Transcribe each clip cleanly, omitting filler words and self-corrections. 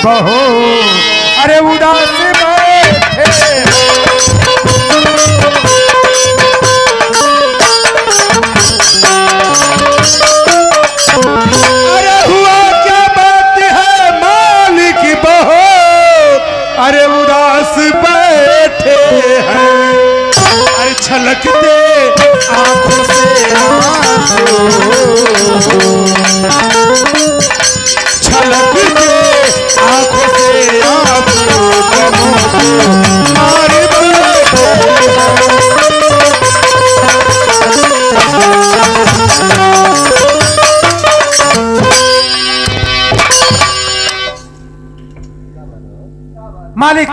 बहो अरे उदास बैठे अरे हुआ क्या बात है मालिक बहो अरे उदास बैठे हैं अरे छलकते आंखों से आंसू छलकते आंखों से आंसू मारे मालिक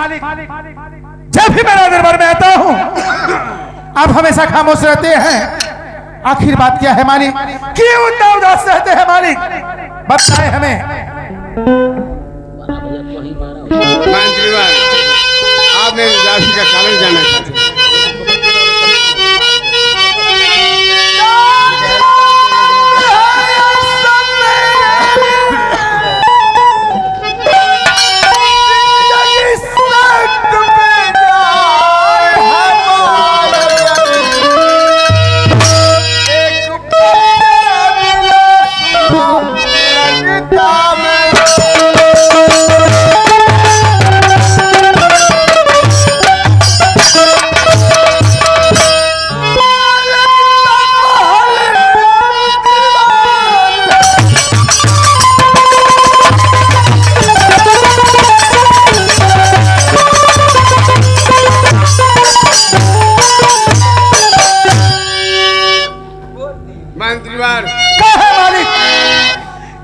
जब भी मेरा दरबार में आता हूँ आप हमेशा खामोश रहते हैं। आखिर बात क्या है मालिक? क्यों इतना उदास रहते हैं मालिक? बताएं हमें। मंत्रीवान, आप मेरी उदासी का कारण जानना चाहते हैं?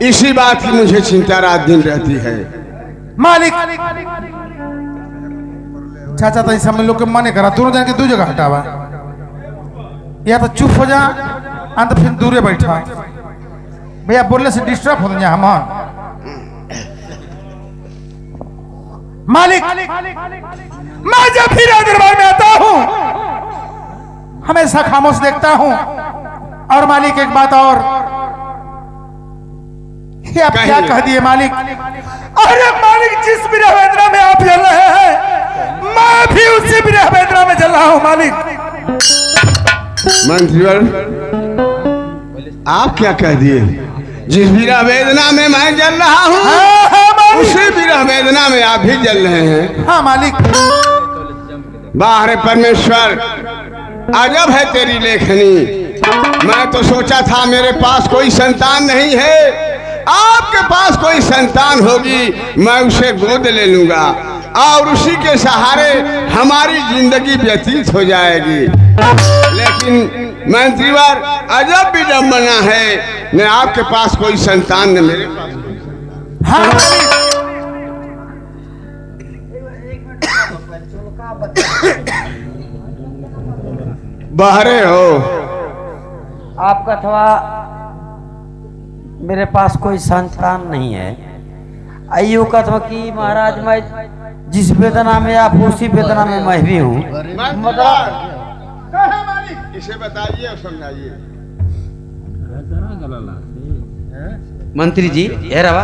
इसी बात की मुझे चिंता रात दिन रहती है मालिक। चाचा तो इस हम लोग के मने करा दोनों जन के दो जगह हटावा या तो चुप हो जा अंत फिर दूरे बैठा भैया बोलने से डिस्टर्ब हो जाए हम मालिक। मैं जब भी दरबार में आता हूँ हमेशा खामोश देखता हूँ। और मालिक एक बात और आप क्या कह दिए मालिक? अरे मालिक जिस विरह वेदना में आप जल रहे हैं मैं भी उसी विरह वेदना में जल रहा हूं मालिक। मंत्रीवर आप क्या कह दिए? जिस विरह वेदना में मैं जल रहा हूं हाँ, उसी विरह वेदना में आप भी जल रहे हैं। हाँ मालिक। बाहर परमेश्वर अजब है तेरी लेखनी। मैं तो सोचा था मेरे पास कोई संतान नहीं है, आपके पास कोई संतान होगी मैं उसे गोद ले लूंगा और उसी के सहारे हमारी जिंदगी व्यतीत हो जाएगी। लेकिन मंत्रीवर अजब विडंबना है, न आपके पास कोई संतान न मेरे पास। हाँ बहरे हो आपका अथवा मेरे पास कोई संतान नहीं है। आइयो का अथवा कि महाराज मैं जिस वेदना में आप उसी वेदना में मैं भी हूँ। इसे बताइए और समझाइए। मंत्री जी ए रवा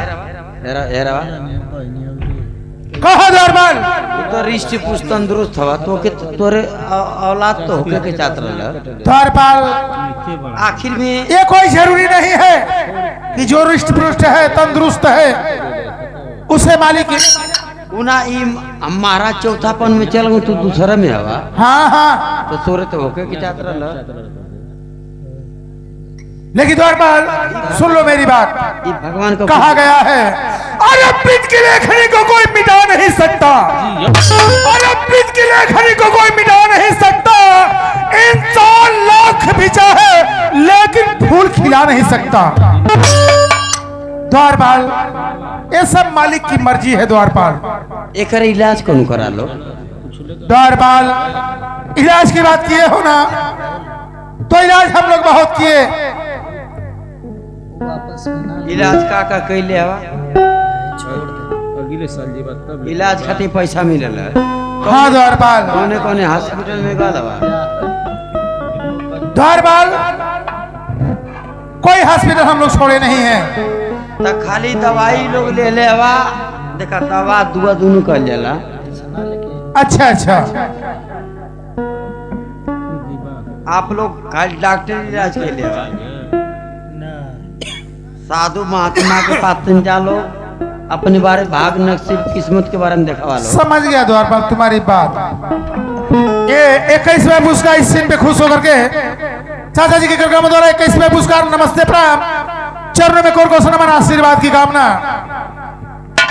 कहा दरबार तो रिष्ट पुष्ट तंदुरुस्त हवा तो के तोरे औलाद तो होके के चाहत रहला दरबार। आखिर में ये कोई जरूरी नहीं है कि जो रिष्ट पुष्ट है तंदुरुस्त है उसे मालिक उना ई महाराज चौथापन में चल गो तू दूसरा में हवा। हाँ हाँ तो तोरे तो होके के चाहत रहला। लेकिन दरबार सुन लो मेरी बात। ये भगवान को कहा गया है अरे प्रीत की लेखनी को कोई मिटा नहीं सकता। अरे प्रीत की लेखनी को कोई मिटा नहीं सकता। इंसान लाख भी चाहे लेकिन फूल खिला नहीं सकता। दरबार ये सब मालिक की मर्जी है द्वारपाल। एक इलाज कौन करा लो द्वारपाल, इलाज की बात किए हो ना, तो इलाज हम लोग बहुत किए। इलाज का कैले हवा अगले साल जी बात तब इलाज खातिर पैसा मिलल है। हाँ द्वारपाल, कौने कौने हॉस्पिटल में गल हवा द्वारपाल, कोई हॉस्पिटल हम लोग छोड़े नहीं है। तो खाली दवाई लोग ले ले हवा, देखा दवा दुआ दोनों कर जाला। अच्छा अच्छा, आप लोग खाली डॉक्टर इलाज के लिए हवा, साधु महात्मा के पास तुम जालो, अपने बारे भाग नसीब किस्मत के बारे में देखा लो। समझ गया द्वारपाल तुम्हारी बात। ये 21वें पुरस्कार इस सीन पे खुश होकर के चाचा जी के कार्यक्रम द्वारा 21वें पुरस्कार नमस्ते प्रणाम, चरणों में कोर को नमन, आशीर्वाद की कामना।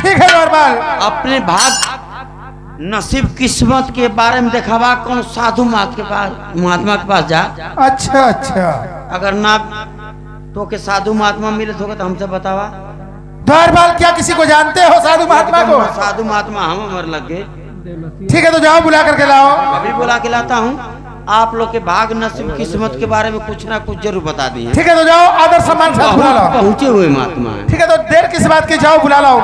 ठीक है द्वारपाल, अपने भाग नसीब किस्मत के बारे में देखावा, कौन साधु महात्मा के पास जा। अच्छा अच्छा अगर ना तो के साधु महात्मा मिले तो हमसे बतावा। द्वारपाल, क्या किसी को जानते हो साधु महात्मा को? साधु महात्मा हम हमारे लगे। ठीक है, तो जाओ बुला करके लाओ। अभी बुला के लाता हूँ। आप लोग के भाग नसीब किस्मत के बारे में कुछ ना कुछ जरूर बता दिए। ठीक है, तो जाओ आदर सम्मान से बुला लाओ। पहुंचे हुए महात्मा है। ठीक है, तो देर किस बात की, जाओ बुला लाओ।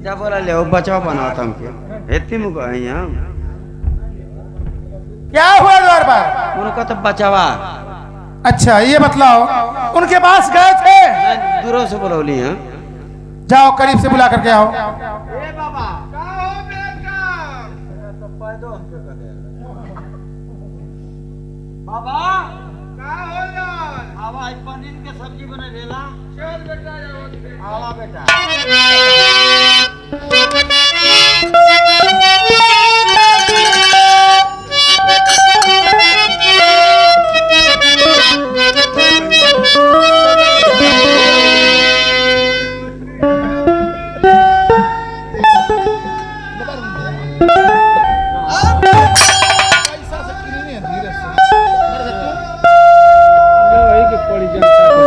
क्या बोला ले बचाव बनाओ हमके हेती मुको है यहाँ। क्या हुआ द्वारपाल? उनको तो बचावा अच्छा ये बतलाओ, उनके पास गए थे? दूरों से बोलौली हैं। जाओ करीब से बुला करके आओ। बाबा आवा पनीर के सब्जी बने लेला। चल बेटा, आवा बेटा। वही के पड़ी जनता के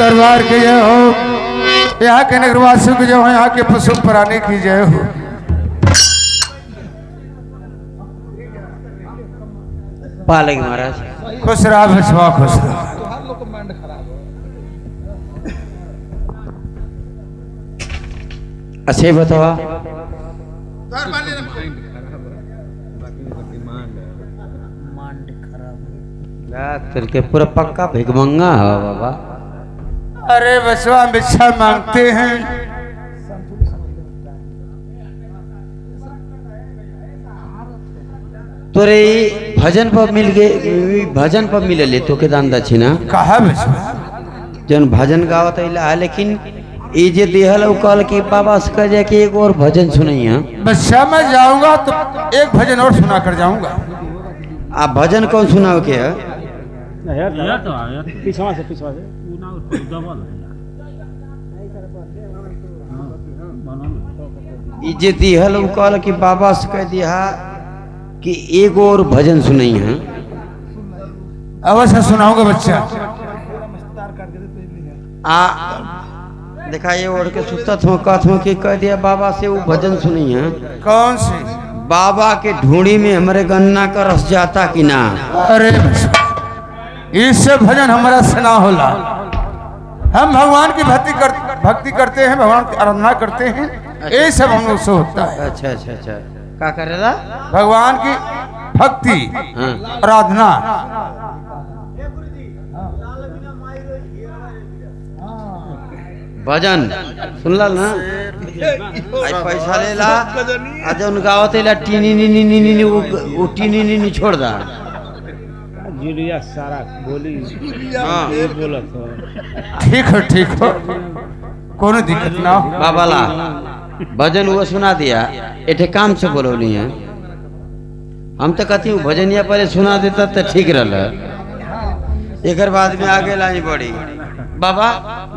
दरबार की जय हो, यहाँ के नगरवासियों की जय हो, यहाँ के पशु प्राणी की जय हो। पालेग महाराज। खुश रहा बचवा, खुश रहा। अच्छे बतावा डॉक्टर के पूरा पक्का भिगमंगा है बाबा। अरे बचवा भिक्षा मांगते हैं, तोरे भजन पर मिल गए, भजन पर मिले तो के दान दक्षिणा कहा बचवा जन भजन गावत है, लेकिन ये जे देहल उ कहल कि बाबा से कह जाए कि एक और भजन सुनैया। बच्चा मैं जाऊंगा तो एक भजन और सुना कर जाऊंगा। आप भजन कौन सुनाओ के है? पिछवा से डबल ये जे देहल उ कहल कि बाबा से कह दिया कि एक और भजन सुनैया। अवश्य सुनाऊंगा बच्चा। आ देखा ये ओढ़ के सुतत हो कहत हो कि कह दिया बाबा से वो भजन सुनी है। कौन सी? बाबा के ढूंढी में हमारे गन्ना का रस जाता कि ना। अरे इससे भजन हमारा सुना होला। हम भगवान की भक्ति करते हैं, भगवान की आराधना करते हैं, ये सब हम लोग से होता है। अच्छा अच्छा अच्छा क्या करेला? भगवान की भक्ति हाँ। आराधना। भजन सुनला ना? आई पैसा लेला आ जौन गावत ला टीनी नी नी नी नी वो टीनी नी नी छोड़ दा। जुलिया सारा बोली हां ये बोलत हो। ठीक हो, कोनो दिक्कत ना हो। बाबाला भजन वो सुना दिया, एठे काम से बोलौली है। हम तो कहती हूँ भजनिया पहले सुना देता तो ठीक रहला, एक बाद में आगे लानी पड़ी। बाबा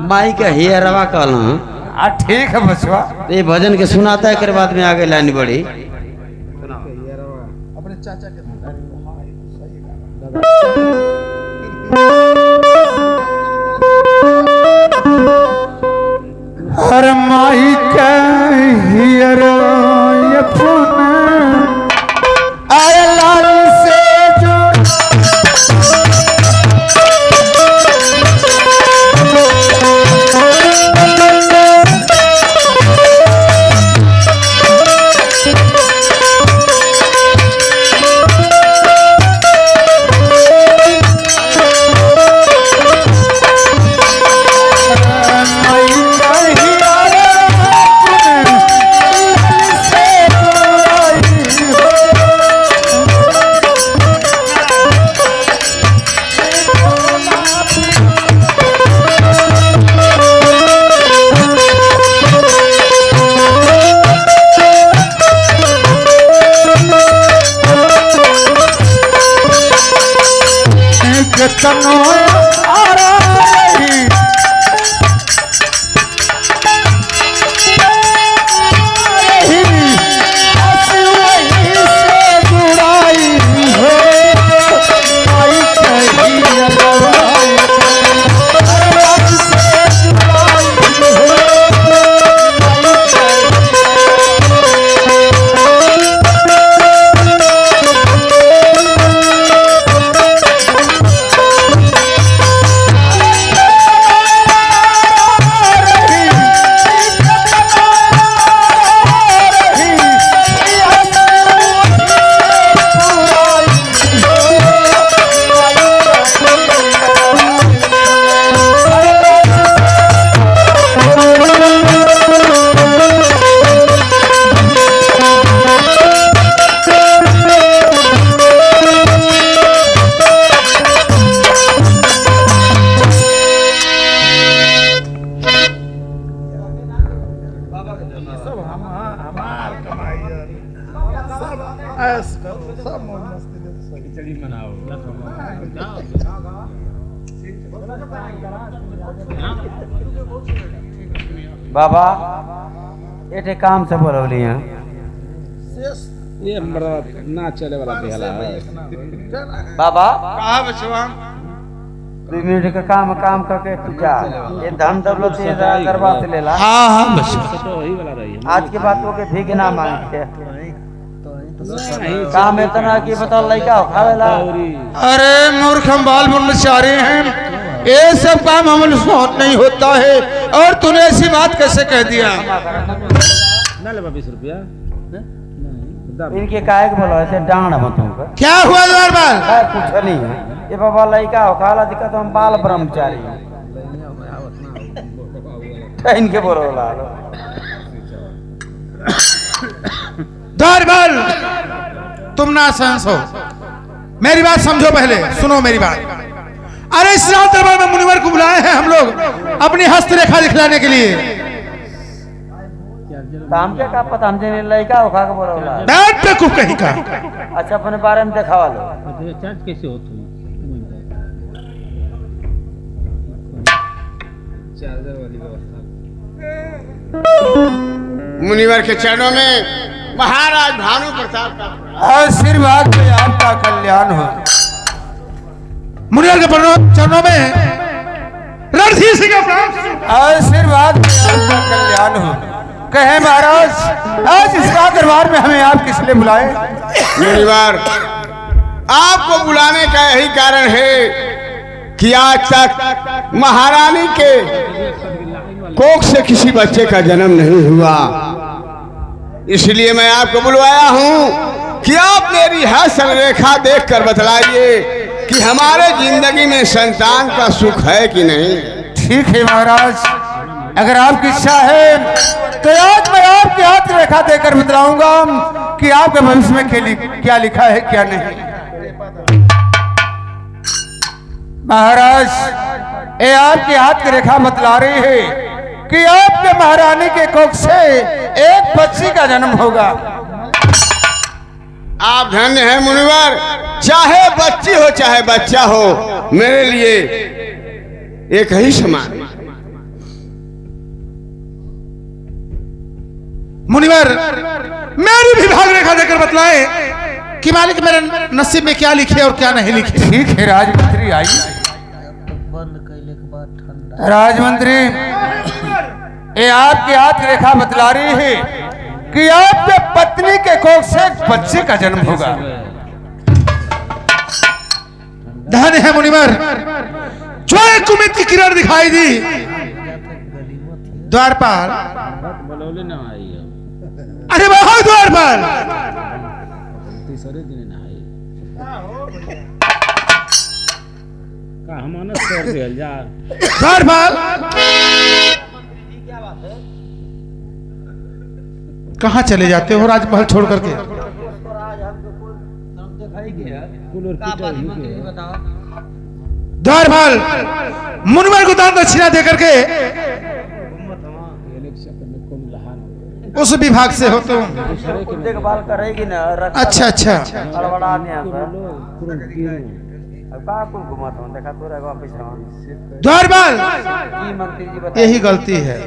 माई का हेरवा कहला ठीक है बचवा। ये भजन के सुनाता है, एक बाद में आगे लानी पड़ी। अपने चाचा के हर माई का हियरवा पुना आया लाल से जो बाबा एठे काम से बोलौली है। ये हमारा ना चले वाला बेहला है। बाबा कहा बचवा 2 मिनट का काम करके तू जा। ये धन दौलत ये करवा से लेला। हाँ हाँ बस तो वही वाला रही है। आज के बाद तो के भीख ना मांगते काम इतना कि बता लड़का खावेला। अरे मूर्ख हम बाल ब्रह्मचारी हैं, ये सब काम हमारे साथ नहीं होता है। और तूने ऐसी बात कैसे कह दिया? ना ले 20 रुपया। इनके काहे के बोलो ऐसे डांड मत तुमको। क्या हुआ द्वार बाल? कुछ नहीं है, ये बाबा लड़का हो खाला दिक्कत हम बाल ब्रह्मचारी हैं। इनके बोलो लालो द्वार बाल, तुम ना सहस हो, मेरी बात समझो, पहले सुनो मेरी बात। अरे इस रात दरबार में मुनिवर को बुलाए हैं हम लोग अपनी हस्तरेखा दिखलाने के लिए। काम के का पता हमसे लड़का हो खा के बोलो ला। बैठ बेवकूफ कहीं का। अच्छा अपने बारे में दिखावा लो। तो चार्ज कैसे हो तुम? चार्जर वाली व्यवस्था। मुनिवर के चरणों में महाराज भानु प्रताप का आशीर्वाद में आपका कल्याण हो। मुनिवर के चरणों में रणधीर सिंह का प्रणाम। आशीर्वाद में आपका कल्याण हो। कहे महाराज, आज इस रात दरबार में हमें आप किस लिए बुलाए? मुनिवर, आपको बुलाने का यही कारण है कि आज तक महारानी के कोख से किसी बच्चे का जन्म नहीं हुआ। इसलिए मैं आपको बुलवाया हूं कि आप मेरी हस्त रेखा देखकर बतलाइए कि हमारे जिंदगी में संतान का सुख है कि नहीं। ठीक है महाराज, अगर आपकी इच्छा है तो आज मैं आपकी हाथ रेखा देकर बतलाऊंगा कि आपके भविष्य में क्या लिखा है क्या नहीं। महाराज, ये आपकी हाथ की रेखा बतला रही है कि आपके महारानी के कोख से एक बच्ची का जन्म होगा। आप धन्य हैं मुनिवर, चाहे बच्ची हो चाहे बच्चा हो, मेरे लिए एक ही समान। मुनिवर, मेरी भी भाग रेखा देकर बतलाए कि मालिक मेरे नसीब में क्या लिखे और क्या नहीं लिखे। ठीक है राजमंत्री, आइए। राजमंत्री, ये आपकी हाथ रेखा बतला रही है कि आपके पत्नी के कोख से एक बच्चे का जन्म होगा। धन्य है मुनिवर, जो एक उम्मीद की किरण दिखाई दी। द्वारपाल, बोलौले ना आई है। अरे बहुत द्वारपाल, तीसरे दिन ना आई का हम अनस कर दिया जा। द्वारपाल, कहाँ चले जाते हो राजमहल छोड़ करके? द्वारपाल, मुनिवर को दान दक्षिणा देकर के उस विभाग से हो तुम? देखभाल करेगी ना। अच्छा अच्छा, द्वारपाल, यही गलती है,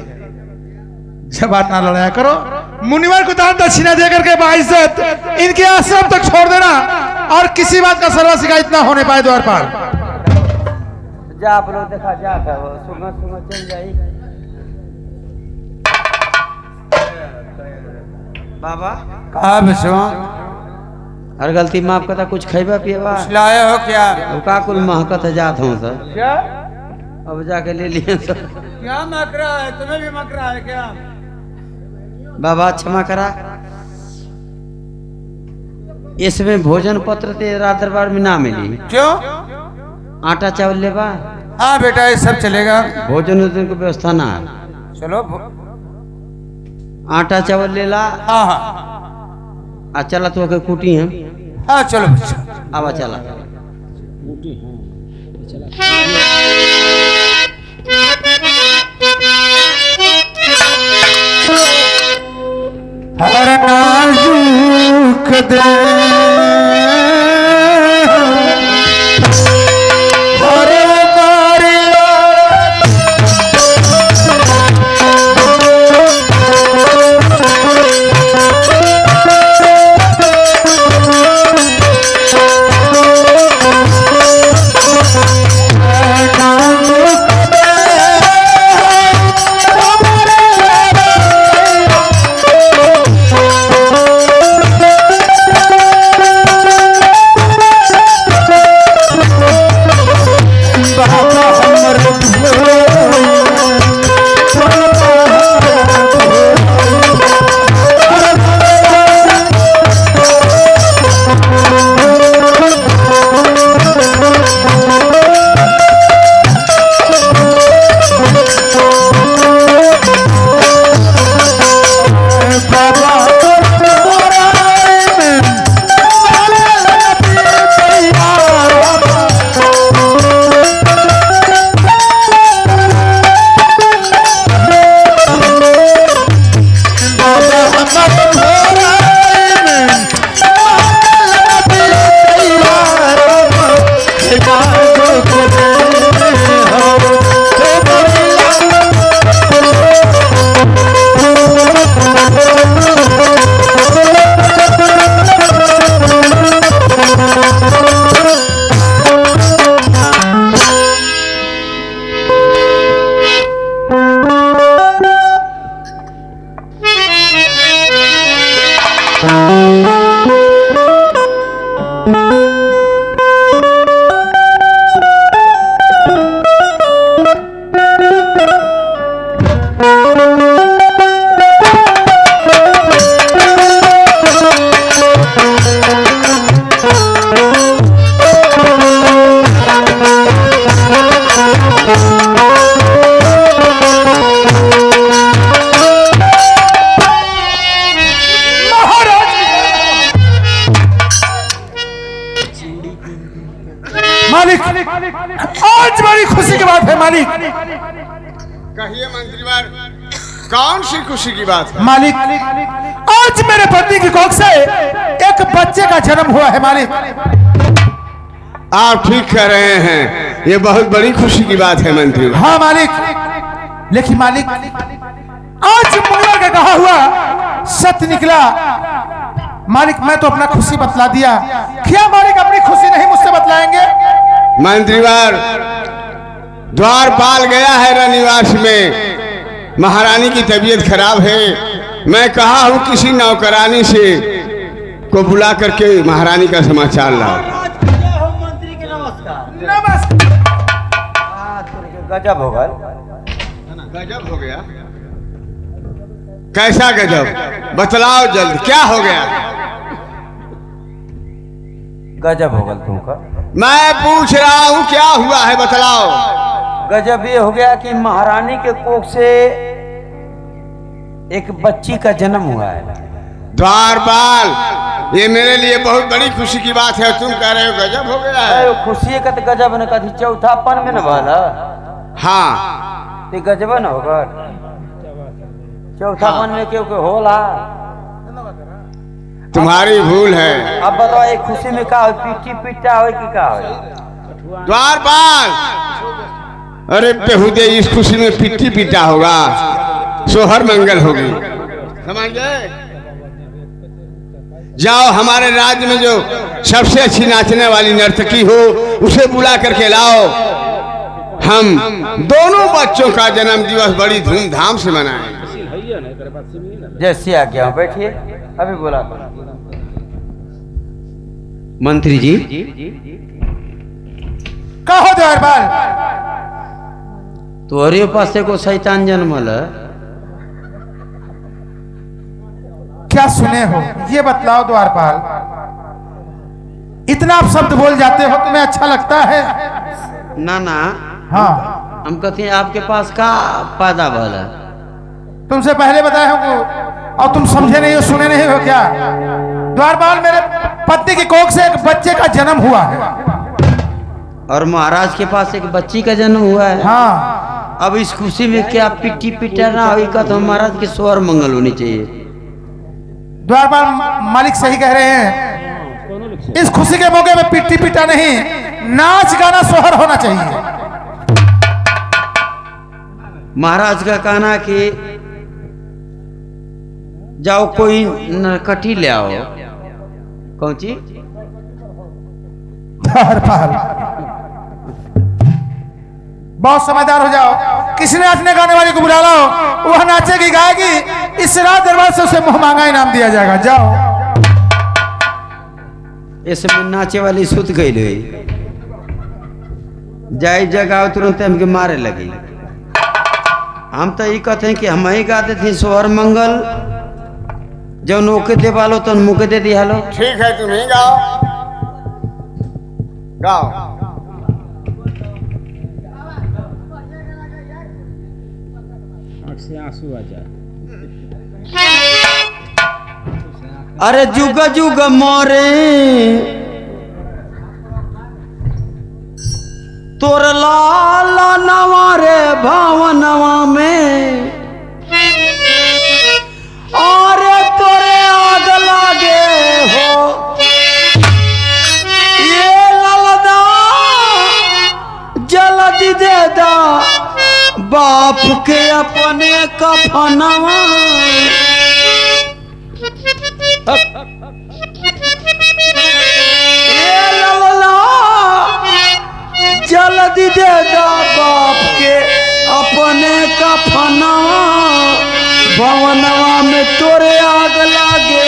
जब बात ना लड़ाया करो। मुनिवर को दान दक्षिणा देकर के बाइज्जत इनके आश्रम तक छोड़ देना और किसी बात का सर्वा शिकायत ना होने पाए। द्वारपाल, जा आप लोग देखा जा सुबह सुबह चल जाई। बाबा कहा विश्वा? हर गलती माफ करता, कुछ खैबा पिएबा लाए हो क्या? का कुल महकत जात हूँ सर। क्या अब जाके ले लिए सर। क्या मक रहा है? तुम्हें भी मक रहा है क्या? बाबा क्षमा करा, इसमें भोजन पत्र ते रात दरबार में ना मिली। क्यों? आटा चावल लेबा? हाँ बेटा, ये सब चलेगा। भोजन उजन की व्यवस्था ना है। चलो। आटा चावल ले ला। हाँ हाँ आ चला तो के कुटी है। हाँ चलो बच्चा। आवा चला। हर नाजुक दे हर मारिया है मालिक। कहिए मंत्रीवर, कौन सी खुशी की बात है? मालिक, आज मेरे पत्नी की कोख से एक बच्चे का जन्म हुआ है मालिक। आप ठीक कह रहे हैं, ये बहुत बड़ी खुशी की बात है मंत्री। हाँ मालिक, लेकिन मालिक आज मंगला का कहा हुआ सत्य निकला। मालिक मैं तो अपना खुशी बतला दिया, क्या मालिक अपनी खुशी नहीं मुझसे बतलाएंगे? मंत्रीवर, द्वारपाल गया है रनिवास में, महारानी की तबीयत खराब है। मैं कहा हूं किसी नौकरानी से को बुला करके महारानी का समाचार लाओ। मंत्री के नमस्कार। गजब हो गया। गजब हो गया? कैसा गजब? बतलाओ जल्द, क्या हो गया? गजब हो गया तुमका। मैं पूछ रहा हूं क्या हुआ है, बतलाओ। गजब ये हो गया कि महारानी के कोख से एक बच्ची का जन्म हुआ है। द्वारपाल, ये मेरे लिए बहुत बड़ी खुशी की बात है, तुम कह रहे हो गजब हो गया है। खुशी का तो गजब न कथी चौथापन में न भला। हाँ, तो गजब न होगा चौथापन में क्यों के होला। तुम्हारी भूल है। अब बताओ एक खुशी में का हो, पीटी पीटा हो कि का हो? द्वारपाल, अरे बेहुदे, इस खुशी में पिट्टी पीटा होगा, सोहर मंगल होगी, समझ गए? जाओ हमारे राज्य में जो सबसे अच्छी नाचने वाली नर्तकी हो उसे बुला करके लाओ। हम दोनों बच्चों का जन्म दिवस बड़ी धूमधाम से मनाएं। जैसे आ गया बैठिए, अभी बोला। मंत्री जी कहो द्वारपाल। तोहरे पास से को शैतान जन्मल है? क्या सुने हो ये बतलाओ द्वारपाल। इतना आप शब्द बोल जाते हो, तुम्हें अच्छा लगता है? ना ना, हाँ, हम कहते हैं आपके पास का पैदा भला। तुमसे पहले बताए हो और तुम समझे नहीं हो, सुने नहीं हो क्या? द्वारपाल, मेरे पत्नी की कोख से एक बच्चे का जन्म हुआ है। और महाराज के पास एक बच्ची का जन्म हुआ है। हाँ, अब इस खुशी में क्या पिट्टी पिटा ना हुई का, तो महाराज की स्वर मंगल होनी चाहिए। द्वारपाल मालिक सही कह रहे हैं। इस खुशी के मौके में पिट्टी पिटा नहीं, नाच गाना सोहर होना चाहिए। महाराज का कहना कि जाओ कोई नरकटी ले आओ। कौन ची? द्वारपाल बहुत समझदार हो जाओ, किसी नाचने गाने वाले को बुला लाओ, वह नाचेगी गाएगी, इस रात दरबार से उसे मुंह मांगा इनाम दिया जाएगा। जाओ। इसमें नाचे वाली सुत गई, जाए जगह तुरंत हमके मारे लगी। हम तो ये कहते हैं कि हम ही गाते थे सोहर मंगल, जब नौके दे वालो तो मुके दे दिया लो। ठीक है, तुम ही गाओ, गाओ। से आंसू आ जाए। अरे जुग जुग मोरे तोर लाला नवारे भावनवा में, और तोरे आग लागे हो ये ललदा, जल्दी दे दा बाप के अपने कफनवा। ये ललला जल्दी दे दा बाप के अपने कफनवा, भवनवा में तोरे आग लागे।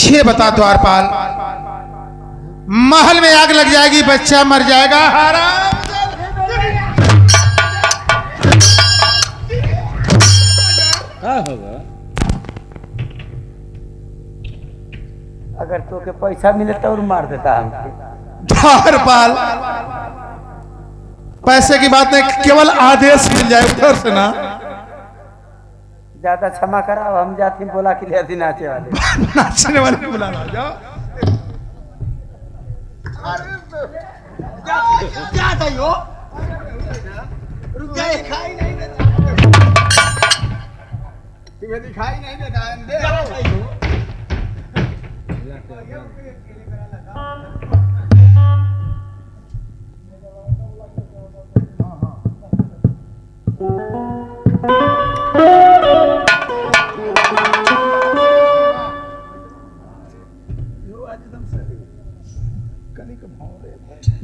ये बता द्वारपाल, महल में आग लग जाएगी, बच्चा मर जाएगा। क्या होगा? अगर तो के पैसा मिले तो और मार देता हमके। द्वारपाल, पैसे की बात नहीं, केवल आदेश मिल जाए उधर से ना। ज्यादा क्षमा कराओ, हम जाती बोला के लिए अभी नाचे वाले नाचने वाले बुला ला जाओ। तुम्हें दिखाई नहीं देता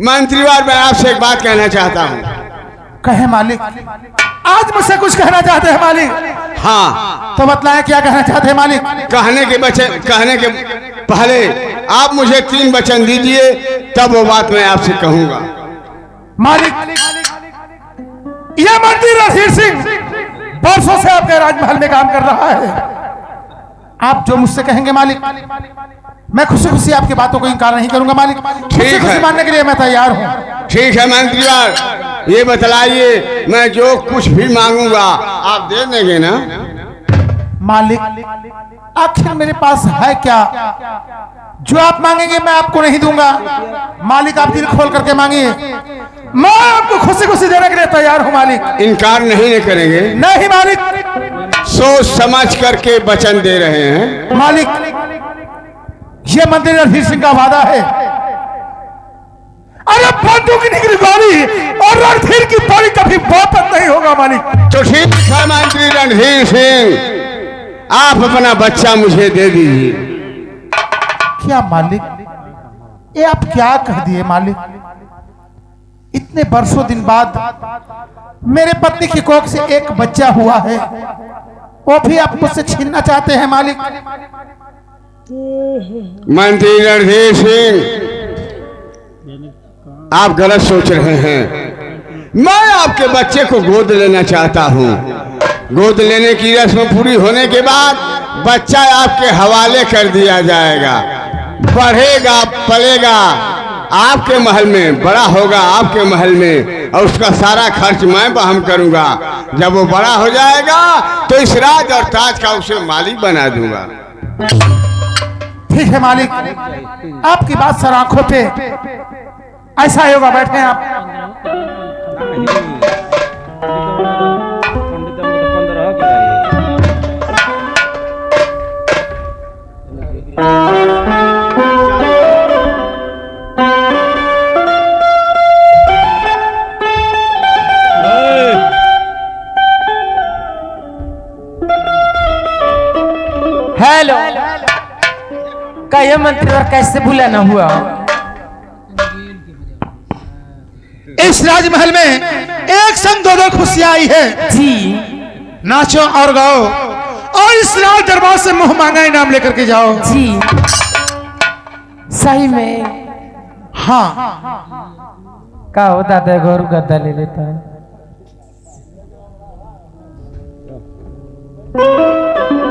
मंत्रीवार, मैं आपसे एक बात कहना चाहता हूँ। कहे मालिक, आज मुझसे कुछ कहना चाहते हैं मालिक? हाँ, तो बतलाएं क्या कहना चाहते हैं मालिक? कहने के पहले आप मुझे 3 वचन दीजिए, तब वो बात मैं आपसे कहूंगा। मालिक, यह मंत्री रणधीर सिंह बरसों से आपके राजमहल में काम कर रहा है। आप जो मुझसे कहेंगे मालिक, मैं खुशी खुशी आपकी बातों को इनकार नहीं करूंगा मालिक। ठीक है, मानने के लिए मैं तैयार हूँ। ठीक है मंत्रीवार, ये बतलाइए, मैं जो कुछ भी मांगूंगा आप दे देंगे ना? मालिक, आखिर मेरे पास है क्या जो आप मांगेंगे मैं आपको नहीं दूंगा? मालिक, आप दिल खोल करके मांगिए, मैं आपको खुशी खुशी देने के लिए तैयार हूँ मालिक। इनकार नहीं करेंगे? नहीं मालिक। सोच समझ करके वचन दे रहे हैं मालिक, ये मंत्री रणधीर सिंह का वादा है। अरे बंदूक की निकली गोली और रणधीर की पौड़ी कभी वापस नहीं होगा मालिक। तो ठीक है मंत्री रणधीर सिंह, आप अपना बच्चा मुझे दे दीजिए। क्या मालिक, ये आप क्या कह दिए मालिक? इतने बरसों दिन बाद मेरे पत्नी की कोख से एक बच्चा हुआ है, वो भी आप मुझसे छीनना चाहते हैं मालिक? मंत्री रणधीर सिंह, आप गलत सोच रहे हैं। मैं आपके बच्चे को गोद लेना चाहता हूँ। गोद लेने की रस्म पूरी होने के बाद बच्चा आपके हवाले कर दिया जाएगा। बढ़ेगा, पलेगा आपके महल में, बड़ा होगा आपके महल में, और उसका सारा खर्च मैं वहन करूंगा। जब वो बड़ा हो जाएगा तो इस राज और ताज का उसे मालिक बना दूंगा। ठीक है मालिक, आपकी बात सर आंखों पे, ऐसा ही होगा। बैठे आप। हेलो, का यह मंत्री और कैसे भूला ना हुआ? इस राजमहल में एक संग 2-2 खुशियां आई है जी। नाचो और गाओ और इस राज दरबार से मुंह मांगा इनाम लेकर के जाओ। जी सही में। हाँ, का होता था गौर गद्दा ले लेता है।